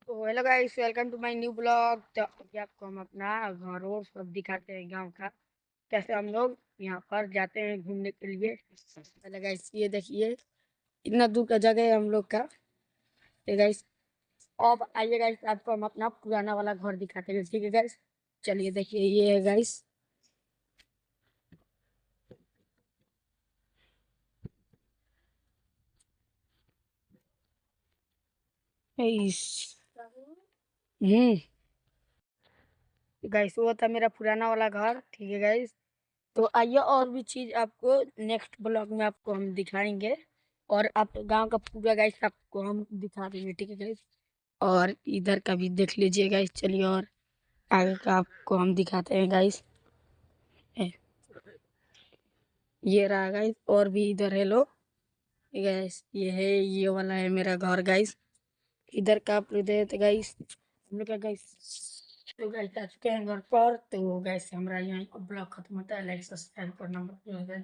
तो hello guys, welcome to my new blog. तो अभी आपको हम अपना घर और सब दिखाते हैं, गांव का कैसे हम लोग यहाँ पर जाते हैं घूमने के लिए। पहले गाइस ये देखिए, इतना दूर का जगह है हम लोग का। तो गाइस अब आइए गाइस, आपको हम अपना पुराना वाला घर दिखाते हैं, ठीक है गाइस। चलिए देखिए, ये है गाइस। हम्म गाइस वो था मेरा पुराना वाला घर, ठीक है गाइस। तो आइए और भी चीज आपको नेक्स्ट ब्लॉग में आपको हम दिखाएंगे। और आप गांव का पूरा गाइस आपको हम दिखा देंगे, ठीक है गाइस। और इधर का भी देख लीजिए गाइस। चलिए और आगे का आपको हम दिखाते हैं गाइस। ये रहा गाइस, और भी इधर है लो गाइस। ये है, ये वाला है मेरा घर गाइस। इधर का आप लोग देते गाइस, हम लोग का गाइस। तो गाइस आ चुके हैं घर पर। तो गाइस हमारा यहाँ ब्लॉग खत्म होता है। लाइक सब्सक्राइब करना मत भूलिएगा।